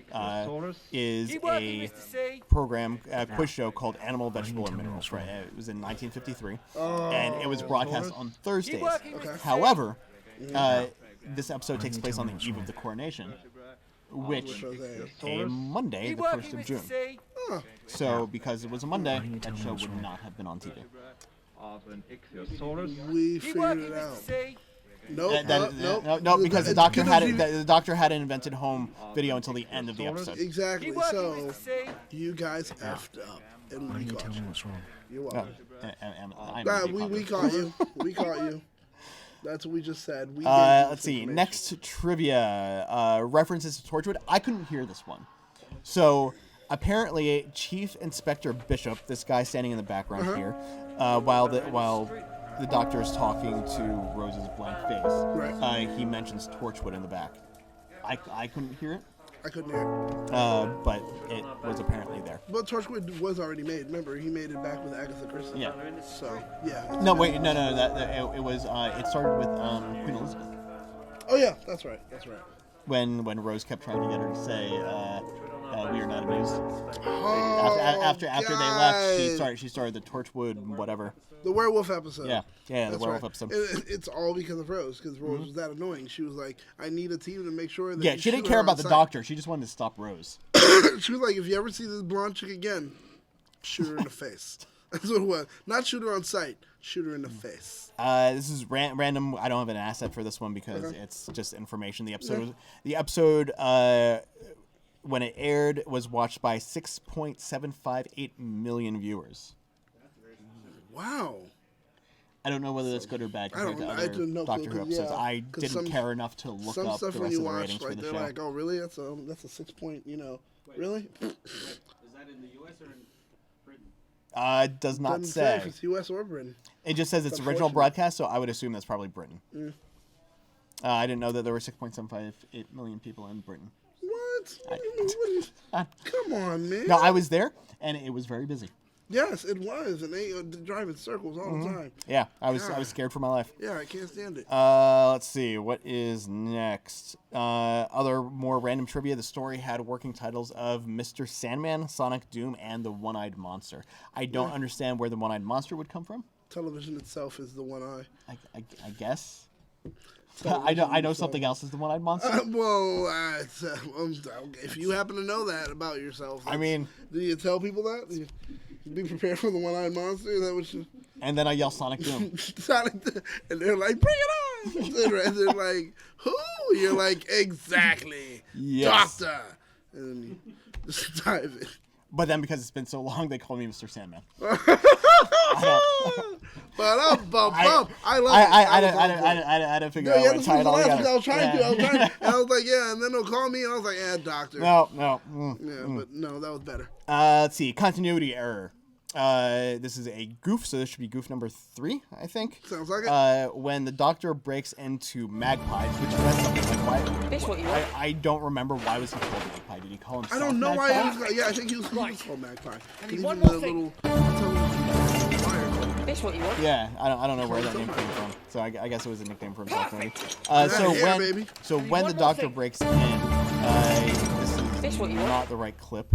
is a program, quiz show called Animal, Vegetable, and Minerals. Right, it was in 1953, and it was broadcast on Thursdays. Okay. However, this episode takes place on the eve of the coronation, which a Monday, the 1st of June. So because it was a Monday, that show would not have been on TV. We figured it out. No, because the doctor hadn't invented home video until the end of the episode. Exactly. So you guys effed up, and we caught you. What's wrong? You're welcome. We caught you. We caught you. That's what we just said. Let's see. Next trivia references to Torchwood. I couldn't hear this one. So apparently, Chief Inspector Bishop, this guy standing in the background here, while the doctor is talking to Rose's blank face, he mentions Torchwood in the back. I couldn't hear it. I couldn't hear it. But it was apparently there. But Torchwood was already made. Remember, he made it back with Agatha Christie. Yeah. So, yeah. No, wait, no. It was. It started with Queen Elizabeth. Oh yeah, that's right. When Rose kept trying to get her to say We Are Not Amused. Oh, After they left, she started the Torchwood whatever. the werewolf episode. Yeah, the That's werewolf right. episode. It's all because of Rose, because Rose was that annoying. She was like, I need a team to make sure that Yeah, you she didn't shoot care her about on the sight." doctor. She just wanted to stop Rose. She was like, if you ever see this blonde chick again, shoot her in the face. That's what it was. Not shoot her on sight, shoot her in the face. This is random. I don't have an asset for this one because it's just information. The episode when it aired was watched by 6.758 million viewers. Wow. I don't know whether that's good or bad I compared don't. to I other didn't know. Doctor Who episodes. I 'cause didn't some- care enough to look Some up stuff the when rest you of the watch, ratings for like the they're show. like, oh really? That's a 6 point. Really? Is that in the U.S. or in Britain? It does not Doesn't say. if it's U.S. or Britain. It just says it's original unfortunate. broadcast, so I would assume that's probably Britain. I didn't know that there were 6.758 million people in Britain. What? What do you mean? Come on, man. No, I was there, and it was very busy. Yes, it was, and they drive in circles all the time. Yeah, I was scared for my life. Yeah, I can't stand it. Let's see, what is next? Other more random trivia. The story had working titles of Mr. Sandman, Sonic Doom, and the One-Eyed Monster. I don't understand where the One-Eyed Monster would come from. Television itself is the one eye. I guess. I know something else is the One-Eyed Monster. If you happen to know that about yourself, I mean, do you tell people that? Do you be prepared for the one-eyed monster? Is that what you? and then I yell Sonic Doom. And they're like, bring it on! And they're like, who? You're like, exactly, Yes. Doctor. And then you just dive in. But then because it's been so long, they call me Mr. Sandman. But I love it. I didn't figure out Yeah, where to this tie was it the all last together. one I was trying to. Yeah. And I was like, yeah, and then they'll call me, and I was like, yeah, Doctor. No. But no, that was better. Let's see. Continuity error. This is a goof, so this should be goof number 3, I think. Sounds like it. When the Doctor breaks into magpies, which was something like why? This what you want? I don't remember why was he called magpie. Did he call himself? I don't know why magpie? he was. Yeah, I think he was called Magpie. I need He one was more a thing. little wire called. This what you want? Yeah, I don't know where that name came from. So I guess it was a nickname for himself, maybe. Yeah, baby. When the Doctor breaks in, this is what you want? not the right clip,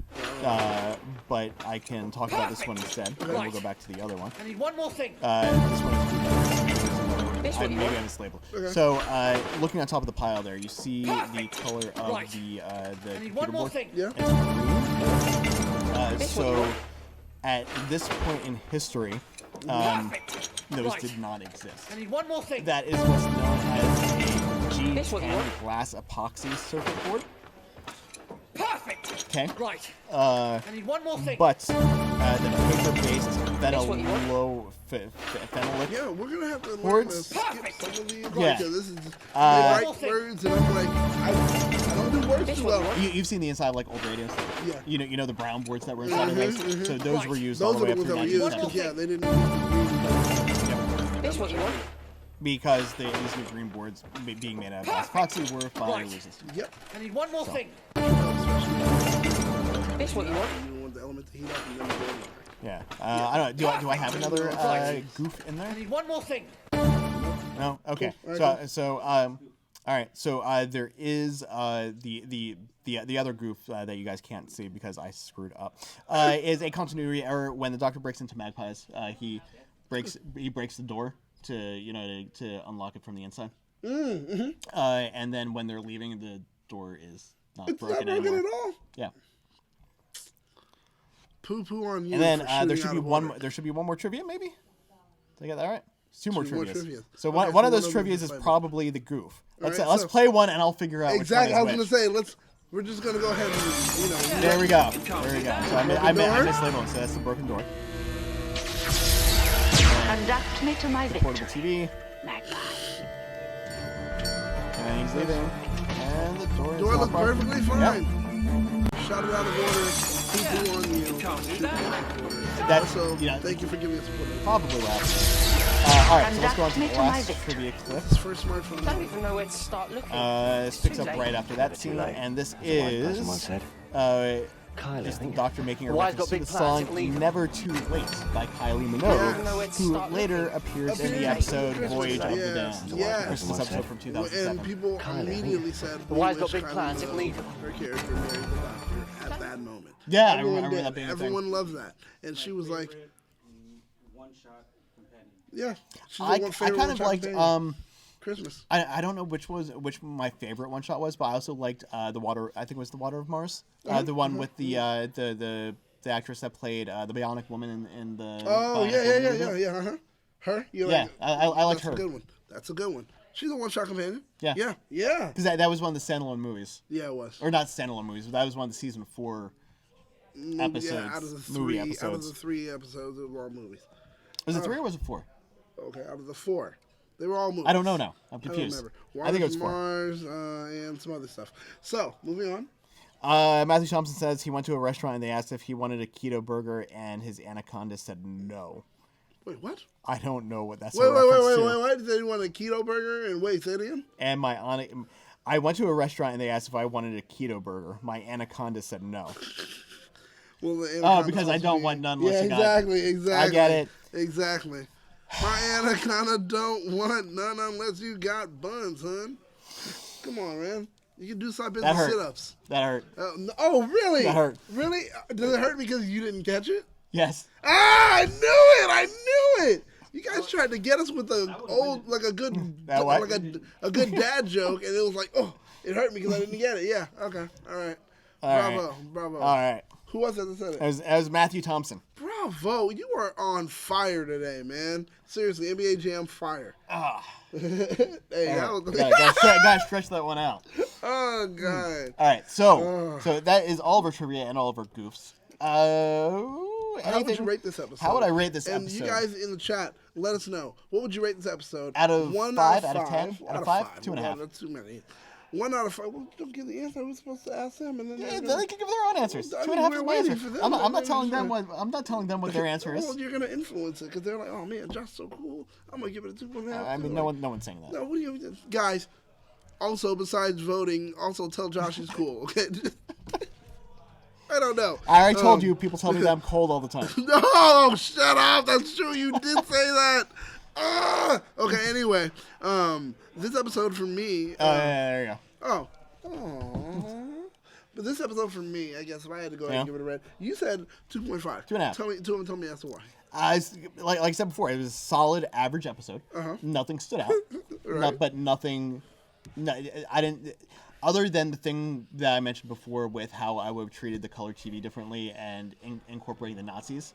but I can talk about this one instead. Then we'll go back to the other one. I need one more thing. This one This is what you maybe want? I mislabeled. Okay. So looking on top of the pile there, you see the color of Right. the I need computer one more board. thing. Yeah. It's green. This what you So want? at this point in history, those Right. did not exist. I need one more thing. That is what's known as This a what you G10 want? glass epoxy circuit board. Perfect. Okay. Right. I need one more thing. But the paper-based what you want? phenolic. Yeah, we're gonna have to learn to Words. skip some of these. Yeah. Because this is they Uh, write words, and I'm like, I don't do words This too what you well. want? You've seen the inside of like old radios. Yeah. You know the brown boards that were inside of those. So those were used all Those the are way the up ones through that were used. 1970. Because yeah, they didn't use the green. This what you want? Because these new green boards being made out of glass epoxy were fire resistant. Yep. I need one more thing. Especially This what you want? you want the element to heat up and then the board. Yeah. I don't know. Do I have another goof in I there? need one more thing. No. Okay. Cool. All right, All right. So there is the other goof that you guys can't see because I screwed up. Is a continuity error when the Doctor breaks into magpies. He breaks the door to unlock it from the inside. And then when they're leaving, the door is not It's broken not broken anymore. at all. Yeah. Poo on you. And then for there shooting should out be of one. order. There should be one more trivia, maybe. Did I get that right? Two more Two more trivias. trivias. So Okay, one so of those one of them trivias is is playable. probably the goof. Let's right, let's so- play one and I'll figure out Exactly. I which was one gonna is which. say we're just gonna go ahead and There we go. There we go. So I Broken door? mislabeled it. So that's the broken door. Conduct me to my Portable victory. TV. Magpie. And he's leaving. And the door is door not looks broken. perfectly fine. Shot it out of order. Poo on you. Shoot it out of order. That's Also, you know, thank you for giving us a point. probably what happened. All right, so let's go on to Conduct me the to my last victory. trivia clip. It's first smartphone. Don't even know where to start looking. This picks up right after that scene, and this is Kylie, is I the think. doctor making a The Wise reference got to the big plans, it song can leave. "Never Too Late" by Kylie Yeah. Minogue, who later appears in the episode Christmas. "Voyage of the Yes, Damned," yes. the Christmas episode from And 2007. people Kylie, I think. immediately said, The we Wise wish got big Kylie plans, it can Minogue, leave. her character married the doctor at that moment. Yeah, I Everyone remember did. that being a thing. Everyone loved that. And she was like, Favorite one-shot companion. yeah. She's I the kind of one-shot liked. companion. Christmas. I don't know which my favorite one shot was, but I also liked the water. I think it was the Water of Mars, the one with the actress that played the Bionic Woman in the. Oh, Bionic yeah. Woman movie. Uh-huh. Her? You're Yeah, like, I liked that's her. a good one. That's a good one. She's a one-shot companion. Yeah. Yeah. Because that was one of the standalone movies, Yeah, it was. or not standalone movies, but that was one of the season 4 episodes. Yeah, out of the movie three, out of episodes. the 3 episodes, they were all movies. Was it 3 or was it 4? Okay, out of the 4, they were all movies. I don't know now. I'm I don't confused. remember. I think it was 4. Mars, and some other stuff. So, moving on. Matthew Thompson says he went to a restaurant and they asked if he wanted a keto burger, and his anaconda said no. Wait, what? I don't know what that's. Wait, a reference to. Why did they want a keto burger? And wait, say it again? And I went to a restaurant and they asked if I wanted a keto burger. My anaconda said no. Well, the anaconda because I supposed to don't be- want none unless Yeah, you got- exactly. I get it. Exactly. My anaconda don't want none unless you got buns, hun. Come on, man. You can do side That hurt. sit-ups. That hurt. Oh, really? That hurt. Really? Does it hurt because you didn't catch it? Yes. Ah, I knew it! I knew it! You guys tried to get us with a old, like a good, That what? like a good dad joke, and it was like, oh, it hurt me because I didn't get it. Yeah. Okay. All right. Bravo. All right. Who was that that said it? It was Matthew Thompson. Bravo! You are on fire today, man. Seriously, NBA Jam fire. Hey, that was, Gotta stretch that one out. oh god. All right. So that is all of our trivia and all of our goofs. How would you rate this episode? How would I rate this and episode? you guys in the chat, let us know. What would you rate this episode? Out of 1 5, out out of 10, out of 5, 2.5. Well, that's too many. 1 out of 5. Well, don't give the answer. We're supposed to ask them, and then Yeah, they can give their own answers. I 2.5 mean, is we're my waiting answer. for them. I'm not They're telling them just what. I'm not telling them what their answer is. Well, you're gonna influence it because they're like, oh man, Josh's so cool. I'm gonna give it a 2.5. I mean, no one's saying that. No, what do you guys? Also, besides voting, also tell Josh he's cool. Okay. I don't know. I already told you. People tell me that I'm cold all the time. No, shut up. That's true. You did say that. Okay. Anyway, this episode for me. There you go. Oh. But this episode for me, I guess if I had to go ahead and Yeah. give it a red, you said 2.5. 2.5. Tell me as to why. Like I said before, it was a solid average episode. Nothing stood out. Right. But nothing. No, I didn't. Other than the thing that I mentioned before with how I would have treated the color TV differently and incorporating the Nazis,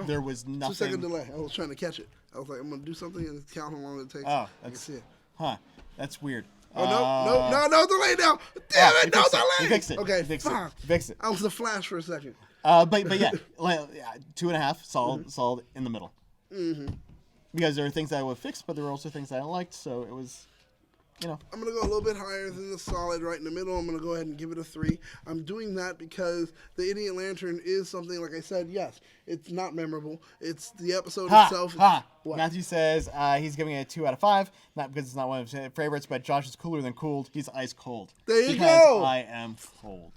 there was nothing. 2-second delay. I was trying to catch it. I was like, I'm gonna do something and count how long it takes. Oh, I can that's see it. That's weird. Oh no, delay now. Damn it, no delay. You fixed it. Okay, You fixed fuck. it. Fix it. I was a flash for a second. But yeah, 2.5, solid in the middle. Mm-hmm. Because there were things that I would have fixed, but there were also things that I liked. So it was, I'm going to go a little bit higher than the solid right in the middle. I'm going to go ahead and give it a 3. I'm doing that because the Idiot Lantern is something, like I said, yes, it's not memorable. It's the episode itself. What? Matthew says he's giving it a 2 out of 5, not because it's not one of his favorites, but Josh is cooler than cooled. He's ice cold. There you because go. I am cold.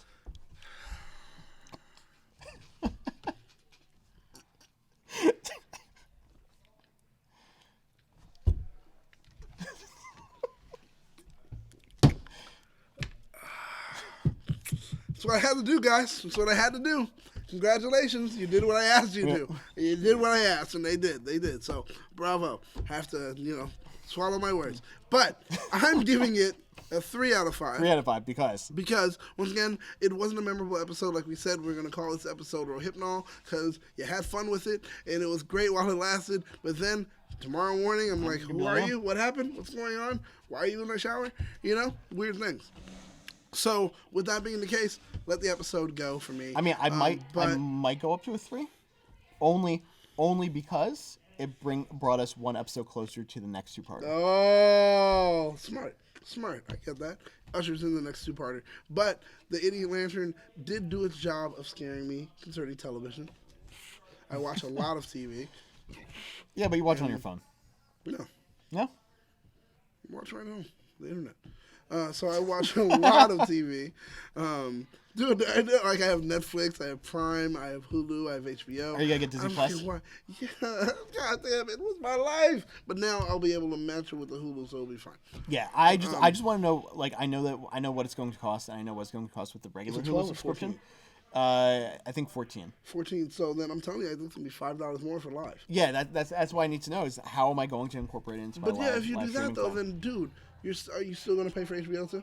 That's what I had to do, guys. That's what I had to do. Congratulations. You did what I asked you to. You did what I asked, and they did. They did. So, bravo. Have to, swallow my words. But I'm giving it a 3 out of 5. 3 out of 5 because Because, once again, it wasn't a memorable episode. Like we said, we're going to call this episode Rohypnol because you had fun with it, and it was great while it lasted. But then, tomorrow morning, I'm like, who are you? What happened? What's going on? Why are you in the shower? Weird things. So, with that being the case, let the episode go for me. I mean, I might go up to a 3, only because it brought us one episode closer to the next 2-parter. Oh, smart. I get that. Usher's in the next 2-parter. But the Idiot Lantern did do its job of scaring me concerning television. I watch a lot of TV. Yeah, but you watch it on your phone. No, No? watch right now. The internet. So I watch a lot of TV. Dude, I have Netflix, I have Prime, I have Hulu, I have HBO. Are you gonna get Disney Plus? Yeah, God damn, it was my life. But now I'll be able to match it with the Hulu, so it'll be fine. Yeah, I just want to know. Like, I know what it's going to cost, and I know what it's going to cost with the regular Is it 12 Hulu or subscription. 14? I think 14. 14. So then I'm telling you, I think it's gonna be $5 more for live. Yeah, that's what I need to know is how am I going to incorporate it into my But yeah, live, if you live do that streaming though, plan. then dude, are you still gonna pay for HBO too?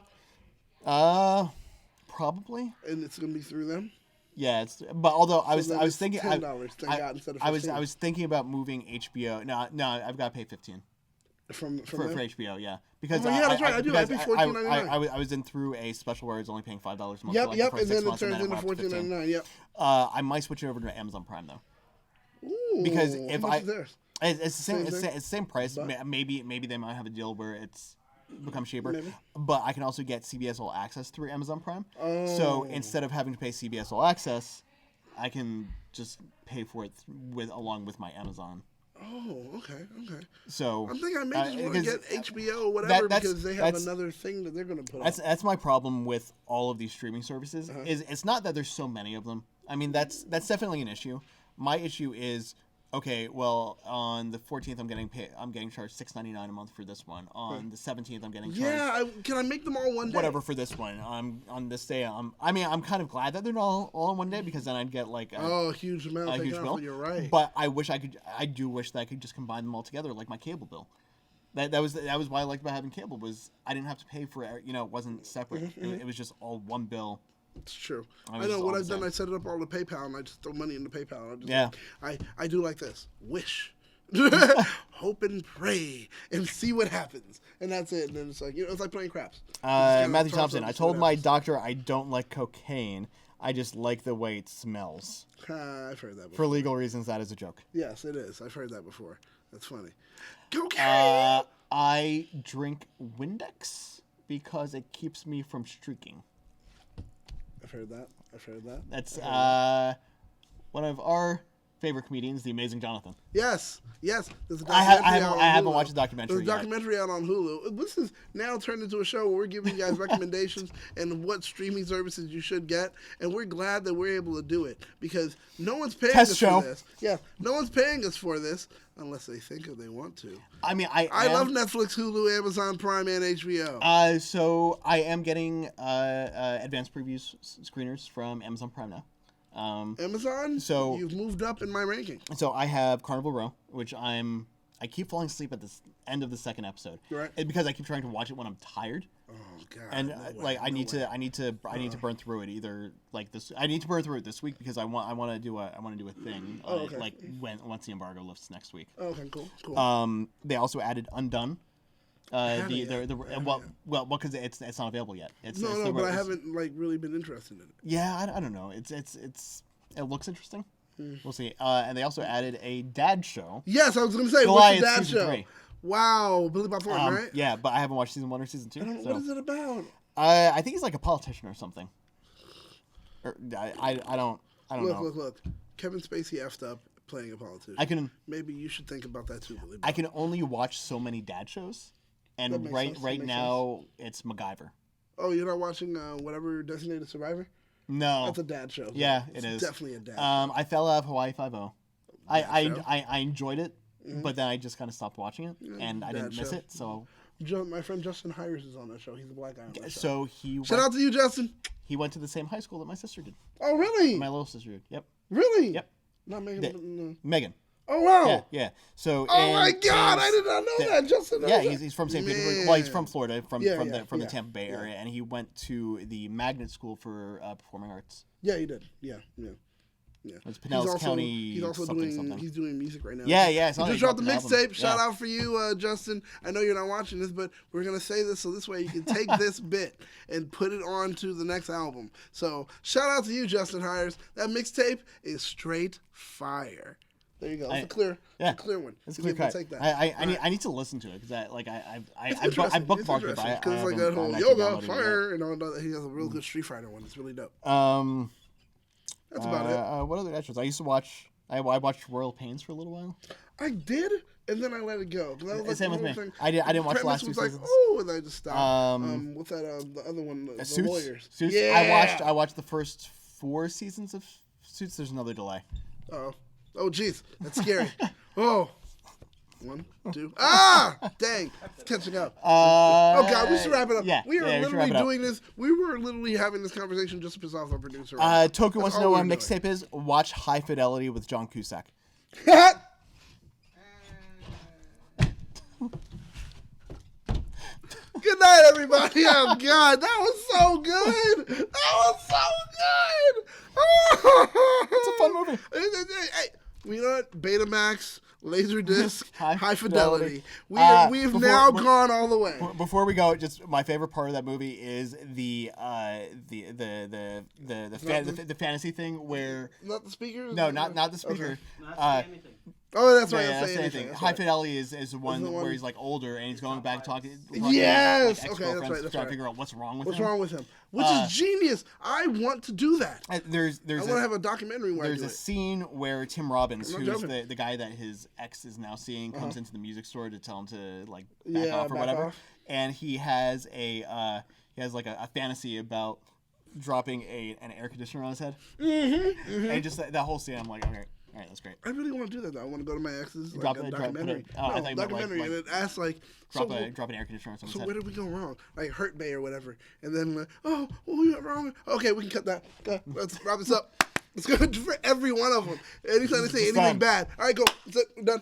Probably. And it's gonna be through them. Yeah, but although I was then was it's thinking $10, thank God, instead of I was 15. thinking about moving HBO. No, I've got to pay 15 From for them? HBO. Yeah, because Oh, yeah, that's right, I do. I pay $14.99. I was in through a special where I was only paying $5 a month. Yep, for like yep, the first and 6 then it months, and turns then into it went up to 15. $14.99. Yep. I might switch it over to Amazon Prime though. Ooh, Because how if much I- is theirs? It's the same. Same It's thing? the same price. But- Maybe they might have a deal where it's becomes cheaper. Maybe. But I can also get CBS All Access through Amazon Prime. Oh. So instead of having to pay CBS All Access, I can just pay for it along with my Amazon. Oh, okay. So I think I may just want to because get HBO or whatever that's- because they have that's- another thing that they're going to put That's my problem with all of these streaming services. Uh-huh. Is it's not that there's so many of them. I mean that's definitely an issue. My issue is okay. Well, on the 14th, I'm getting charged $6.99 a month for this one. On the 17th, I'm getting charged Can I make them all one day? whatever for this one. On this day, I'm kind of glad that they're not all in one day because then I'd get like Oh, huge amount a taken huge off. bill. You're right. But I do wish that I could just combine them all together like my cable bill. That was why I liked about having cable was I didn't have to pay for it. It wasn't separate. It was just all one bill. It's true. I I was know just what all I've the done. same. I set it up all to PayPal, and I just throw money into PayPal. Yeah. I do like this. Wish, hope and pray, and see what happens, and that's it. And then it's like it's like playing craps. You just kinda Matthew toss Thompson. up I and see told what my happens. doctor I don't like cocaine. I just like the way it smells. I've heard that For before. legal reasons, that is a joke. Yes, it is. I've heard that before. That's funny. Cocaine. I drink Windex because it keeps me from streaking. I've heard that. That's one of our favorite comedians, the amazing Jonathan. Yes. There's a I documentary out on haven't Hulu. watched the documentary There's a yet. documentary out on Hulu. This is now turned into a show where we're giving you guys recommendations and what streaming services you should get, and we're glad that we're able to do it because no one's paying Test us show. for this. Yeah, no one's paying us for this unless they think they want to. I mean, I love Netflix, Hulu, Amazon Prime, and HBO. So I am getting advanced previews screeners from Amazon Prime now. Amazon. so- you've moved up in my ranking. So I have Carnival Row, which I keep falling asleep at the end of the second episode. Right. It's because I keep trying to watch it when I'm tired. Oh God. And no way, like I no need way. to burn through it either like this. I need to burn through it this week because I want to do a thing Oh, okay. like once the embargo lifts next week. Okay, cool. They also added Undone. Haven't yet. Well, because it's not available yet. It's No, the- but I it's- haven't really been interested in it. Yeah, I don't know. It looks interesting. Hmm. We'll see. And they also added a dad show. Yes, I was going to say, Goliath what's the dad season show? 3. Wow, Billy Bob Thornton, right? Yeah, but I haven't watched season 1 or season 2. I don't, So. what is it about? I think he's like a politician or something. Or, I don't know. Look. Kevin Spacey effed up playing a politician. I can Maybe you should think about that too, Billy Bob. I can only watch so many dad shows, That and makes right sense, that right makes now it's MacGyver. Oh, you're not watching whatever Designated Survivor? No, That's a dad show. yeah, It's it is definitely a dad show. I fell out of Hawaii Five-0. show? I enjoyed it, but then I just kind of stopped watching it, and I dad didn't miss show. it. So My friend Justin Hires is on that show. He's the black guy on that show. so he Shout went, out to you, Justin. he went to the same high school that my sister did. Oh, really? My little sister did. Yep, Really? Yep. Not Megan. Yeah. No. Megan. Oh, wow. Yeah, yeah. So Oh, my God. I did not know that. Justin knows Yeah, that. he's from St. Petersburg. Man. Well, he's from Florida, from Yeah, the yeah. Tampa Bay area, and he went to the magnet school for performing arts. Yeah, he did. Yeah. It's Pinellas County. He's also something, doing. something. He's doing music right now. Yeah. I He saw that just dropped the an album. mixtape. Shout Yeah. out for you, Justin. I know you're not watching this, but we're gonna say this so this way you can take this bit and put it on to the next album. So shout out to you, Justin Hires. That mixtape is straight fire. There you go. It's a clear one. It's You clear can cut. take that. I need to listen to it because I bookmarked it. But I because it's like haven't that whole actually yoga downloaded it fire and all that. He has a real good Street Fighter one. It's really dope. yet. That's about it. What other dad shows? I used to watch I watched Royal Pains for a little while. I did, and then I let it go. I was like, Same with the me. whole thing- I didn't watch the premise last 2 was like, seasons. oh, and I just stopped. What's that? The other one, the Suits. lawyers. Suits. Yeah. I watched the first 4 seasons of Suits. There's another delay. Oh, jeez, that's scary. Oh. 1, 2. Ah! Dang. It's catching up. Oh, God, we should wrap it up. Yeah, we are we should literally wrap it up. doing this. We were literally having this conversation just to piss off our producer. Toku wants to know all what a we're mixtape is. Watch High Fidelity with John Cusack. Good night, everybody. Oh, God, that was so good. That was so good. It's a fun movie. Hey, you know what? Betamax, Laserdisc, High High Fidelity. Fidelity. We've Before- now be- gone all the way. Before we go, just my favorite part of that movie is the fantasy thing where Not the speakers? no, not the speaker. Not say anything. Oh, that's right. Yeah, That's say anything. That's High right. Fidelity is the one the one- where he's like older and he's going back talking Yes! like, Okay, that's ex-girlfriends right, that's trying right. to figure out what's wrong with What's him. wrong with him? Which is genius. I want to do that. There's I want to have a documentary where I there's do a it. scene where Tim Robbins, I'm not who's joking. the guy that his ex is now seeing, comes into the music store to tell him to like back Yeah, off or back whatever, off. and he has a fantasy about dropping an air conditioner on his head, and just that whole scene. I'm like, okay, all right, that's great. I really want to do that, though. I want to go to my ex's Drop like, it- a drop- put documentary. it- oh, I thought you meant, like- documentary, like and it asks, like, Drop so, an air conditioner on someone's so head. where did we go wrong? Like, Hurt Bay or whatever. And then, like, oh, what we went wrong? Okay, we can cut that. Go. Let's wrap this up. Let's go for every one of them. Anytime they say anything Done. bad. All right, go. That's it. We're done.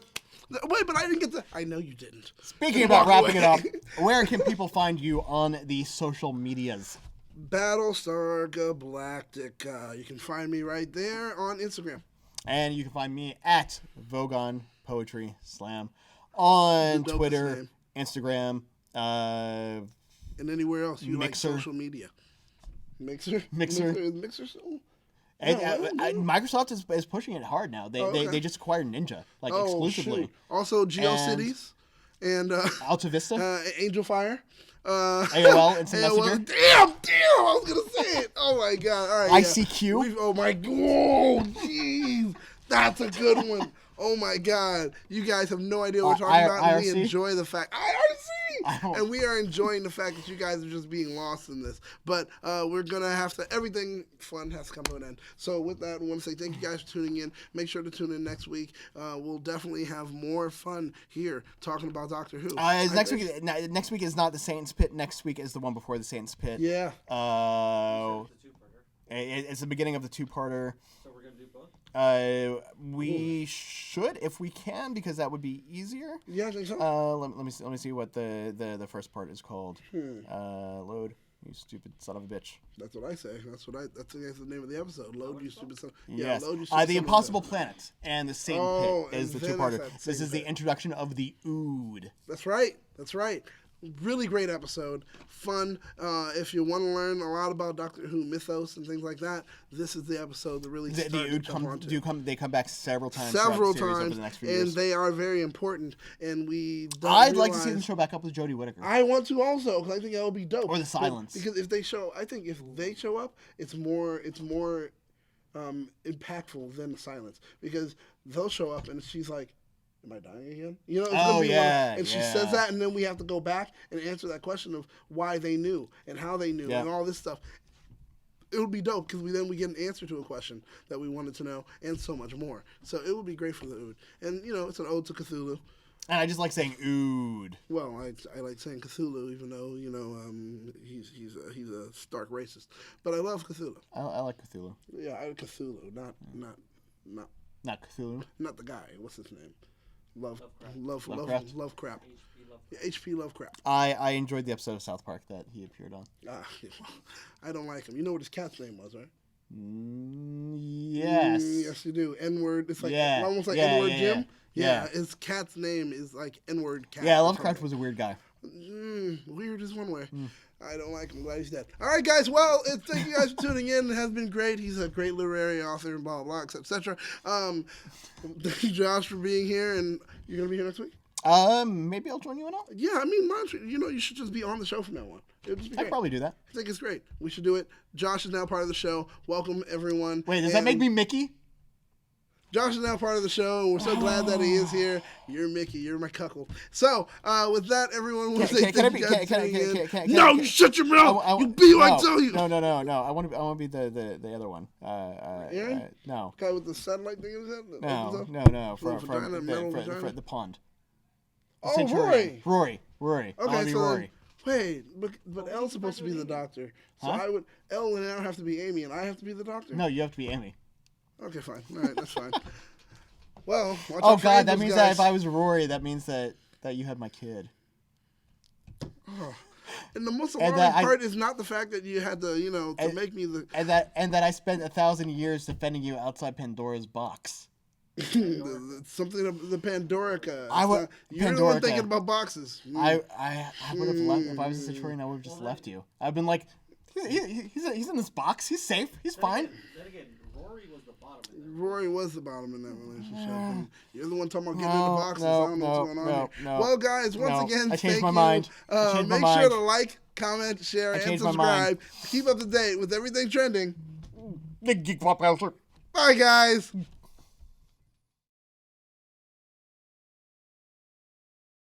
Wait, but I didn't get to... I know you didn't. Speaking about Walk wrapping it away. up, where can people find you on the social medias? Battlestar Galactica. You can find me right there on Instagram. And you can find me at Vogon Poetry Slam on The dopest Twitter, name. Instagram, And anywhere else you Mixer. like social media. Mixer? Mixer. Is Mixer so? and, I don't know. Microsoft is pushing it hard now. They, Oh, okay. they just acquired Ninja, like Oh, exclusively. shoot. Also, And- GeoCities and Alta Vista, Angel Fire. AOL Instant Messenger. Damn! I was gonna say it. Oh my god! All right. ICQ. Oh my. Oh jeez, that's a good one. Oh my god, you guys have no idea what we're talking about. And we IRC? enjoy the fact I IRC, don't- and we are enjoying the fact that you guys are just being lost in this. But we're gonna have to. Everything fun has to come to an end. So with that, we want to say thank you guys for tuning in. Make sure to tune in next week. We'll definitely have more fun here talking about Doctor Who. Next week is not the Saints Pit. Next week is the one before the Saints Pit. Yeah. The two-parter. It's the beginning of the two-parter. So we're gonna do both. We should, if we can, because that would be easier. Yeah, I think so. Let me see what the first part is called. Load, you stupid son of a bitch. That's what I say. That's the name of the episode. Load, you stupid son. Yes. Load, you stupid son The of a Impossible bitch. Planet and the Satan Oh, Pit is the and then two-parter. it's that This Satan is the Pit. introduction of the Ood. That's right. That's right. Really great episode. Fun. If you want to learn a lot about Doctor Who mythos and things like that, this is the episode that really The start to Ood jump onto. they come back several times. throughout Several the series over times, the next few and years. they are very important. And we don't I'd like to see them realize- show back up with Jodie Whittaker. I want to also, because I think that would be dope. Or the silence. Because if they show, I think if they show up, it's more impactful than the silence. Because they'll show up and she's like, am I dying again? You know, it's Oh, gonna be yeah, and she yeah. says that, and then we have to go back and answer that question of why they knew and how they knew Yeah. and all this stuff. It would be dope because we get an answer to a question that we wanted to know and so much more. So it would be great for the Ood. And, it's an ode to Cthulhu. And I just like saying Ood. Well, I like saying Cthulhu, even though he's a stark racist. But I love Cthulhu. I like Cthulhu. Yeah, Cthulhu, not Not Cthulhu. not the guy. What's his name? Lovecraft. Lovecraft. Yeah, H.P. Lovecraft. I enjoyed the episode of South Park that he appeared on. I don't like him. You know what his cat's name was, right? Yes. Yes, you do. N-word. It's like Yeah. almost like Yeah, N-word yeah, Jim. yeah. Yeah, his cat's name is like N-word cat. Yeah, or Lovecraft something. was a weird guy. Weird is one way. I don't like him. Glad he's dead. All right, guys. Well, thank you guys for tuning in. It has been great. He's a great literary author and blah, blah, blah, etc. Thank you, Josh, for being here. And you're going to be here next week? Maybe I'll join you in all. Yeah, I mean, you should just be on the show from now on. It would just be I'd great. probably do that. I think it's great. We should do it. Josh is now part of the show. Welcome, everyone. Wait, does that make me Mickey? Josh is now part of the show, and we're so glad that he is here. You're Mickey. You're my cuckold. So, with that, everyone, we'll say thank you guys for tuning in. No, you shut your mouth. You be what I tell you. No. I want to be the other one. Aaron? No. Guy with the satellite thing in his head? No. For the pond. The Centurion. Rory. Okay, I'll so Rory. Wait, but Elle's supposed to be the doctor. So Huh? Elle and Aaron have to be Amy, and I have to be the doctor? No, you have to be Amy. Okay, fine. All right, that's fine. Well, watch Oh out for God, that angels, means guys. that if I was Rory, that means that you had my kid. And the most And alarming that part is not the fact that you had to, to make me the And that I spent 1,000 years defending you outside Pandora's box. something of the Pandorica. You're the Pandorica. one thinking about boxes. I would have left if I was a Centurion. I would have just left you. I've been like, he's in this box. He's safe. He's fine. Then again, Rory was the bottom. Rory was the bottom in that relationship. And you're the one talking about getting into boxes. I don't know what's going on here. no. Well, guys, once again, I changed thank my you. mind. I changed my Make sure mind. to like, comment, share, and changed my mind. subscribe to keep up to date with everything trending. The Geek Pop Culture. Bye, guys.